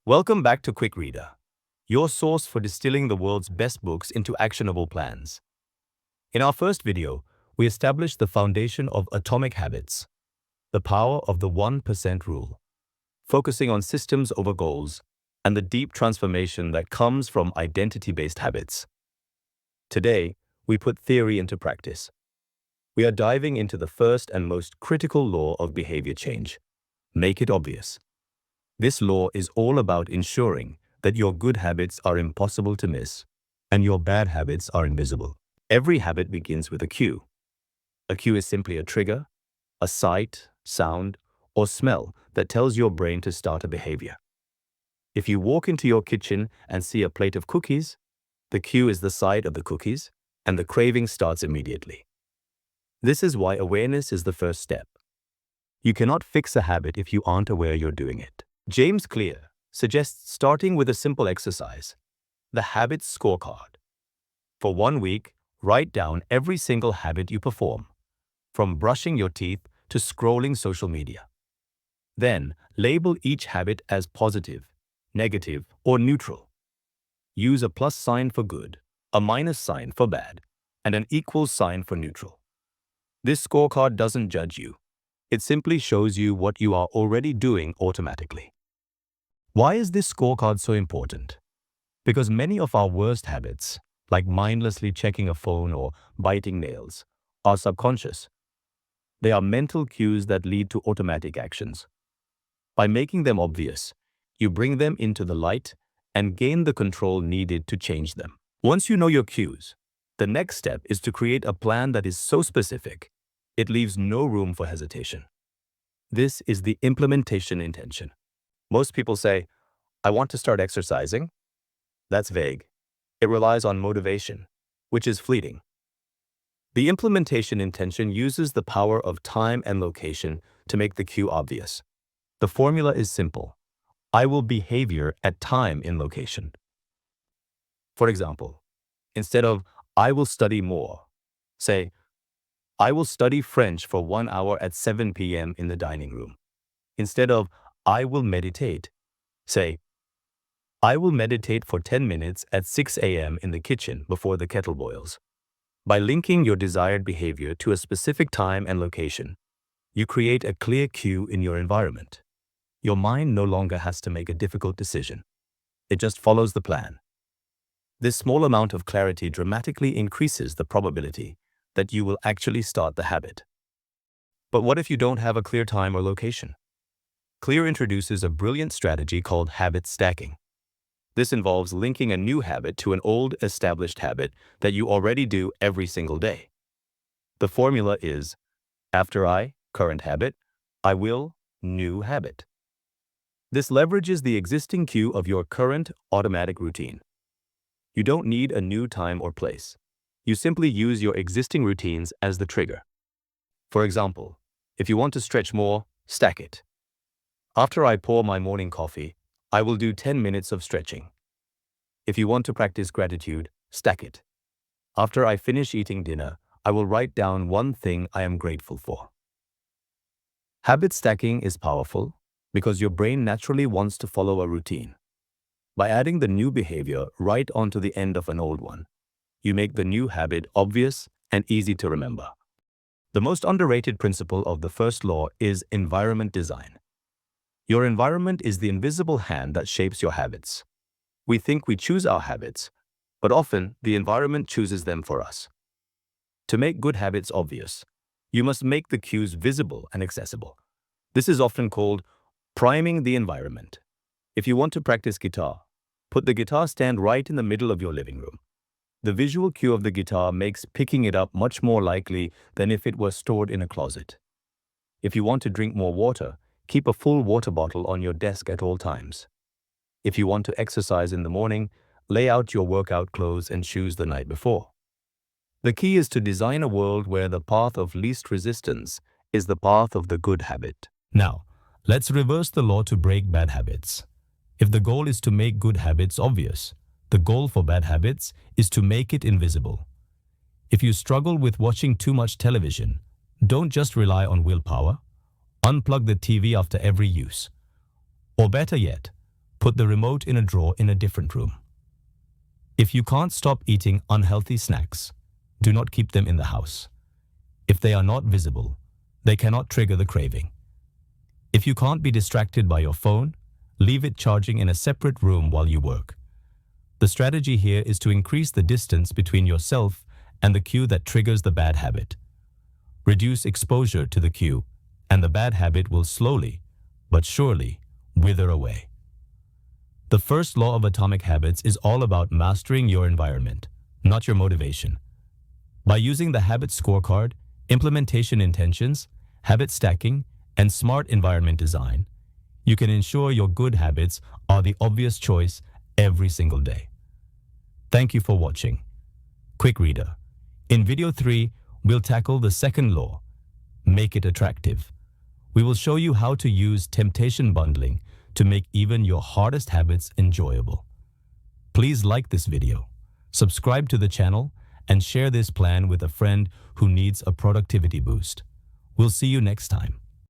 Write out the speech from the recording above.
Welcome back to QuickReader, your source for distilling the world's best books into actionable plans. In our first video, we established the foundation of atomic habits, the power of the 1% rule, focusing on systems over goals and the deep transformation that comes from identity-based habits. Today, we put theory into practice. We are diving into the first and most critical law of behavior change: make it obvious. This law is all about ensuring that your good habits are impossible to miss and your bad habits are invisible. Every habit begins with a cue. A cue is simply a trigger, a sight, sound, or smell that tells your brain to start a behavior. If you walk into your kitchen and see a plate of cookies, the cue is the sight of the cookies, and the craving starts immediately. This is why awareness is the first step. You cannot fix a habit if you aren't aware you're doing it. James Clear suggests starting with a simple exercise, the habits scorecard. For 1 week, write down every single habit you perform, from brushing your teeth to scrolling social media. Then, label each habit as positive, negative, or neutral. Use a plus sign for good, a minus sign for bad, and an equal sign for neutral. This scorecard doesn't judge you. It simply shows you what you are already doing automatically. Why is this scorecard so important? Because many of our worst habits, like mindlessly checking a phone or biting nails, are subconscious. They are mental cues that lead to automatic actions. By making them obvious, you bring them into the light and gain the control needed to change them. Once you know your cues, the next step is to create a plan that is so specific, it leaves no room for hesitation. This is the implementation intention. Most people say, "I want to start exercising." That's vague. It relies on motivation, which is fleeting. The implementation intention uses the power of time and location to make the cue obvious. The formula is simple. I will behavior at time in location. For example, instead of "I will study more," say, "I will study French for 1 hour at 7 p.m. in the dining room." Instead of "I will meditate," say, "I will meditate for 10 minutes at 6 a.m. in the kitchen before the kettle boils." By linking your desired behavior to a specific time and location, you create a clear cue in your environment. Your mind no longer has to make a difficult decision. It just follows the plan. This small amount of clarity dramatically increases the probability that you will actually start the habit. But what if you don't have a clear time or location? Clear introduces a brilliant strategy called habit stacking. This involves linking a new habit to an old, established habit that you already do every single day. The formula is, after I, current habit, I will, new habit. This leverages the existing cue of your current automatic routine. You don't need a new time or place. You simply use your existing routines as the trigger. For example, if you want to stretch more, stack it. After I pour my morning coffee, I will do 10 minutes of stretching. If you want to practice gratitude, stack it. After I finish eating dinner, I will write down one thing I am grateful for. Habit stacking is powerful because your brain naturally wants to follow a routine. By adding the new behavior right onto the end of an old one, you make the new habit obvious and easy to remember. The most underrated principle of the first law is environment design. Your environment is the invisible hand that shapes your habits. We think we choose our habits, but often the environment chooses them for us. To make good habits obvious, you must make the cues visible and accessible. This is often called priming the environment. If you want to practice guitar, put the guitar stand right in the middle of your living room. The visual cue of the guitar makes picking it up much more likely than if it were stored in a closet. If you want to drink more water, keep a full water bottle on your desk at all times. If you want to exercise in the morning, lay out your workout clothes and shoes the night before. The key is to design a world where the path of least resistance is the path of the good habit. Now, let's reverse the law to break bad habits. If the goal is to make good habits obvious, the goal for bad habits is to make it invisible. If you struggle with watching too much television, don't just rely on willpower. Unplug the TV after every use. Or better yet, Put the remote in a drawer in a different room. If you can't stop eating unhealthy snacks, do not keep them in the house. If they are not visible, they cannot trigger the craving. If you can't be distracted by your phone, leave it charging in a separate room while you work. The strategy here is to increase the distance between yourself and the cue that triggers the bad habit. Reduce exposure to the cue, and the bad habit will slowly, but surely, wither away. The first law of atomic habits is all about mastering your environment, not your motivation. By using the habit scorecard, implementation intentions, habit stacking, and smart environment design, you can ensure your good habits are the obvious choice every single day. Thank you for watching. QuickReader. In video 3, we'll tackle the second law, make it attractive. We will show you how to use temptation bundling to make even your hardest habits enjoyable. Please like this video, subscribe to the channel, and share this plan with a friend who needs a productivity boost. We'll see you next time.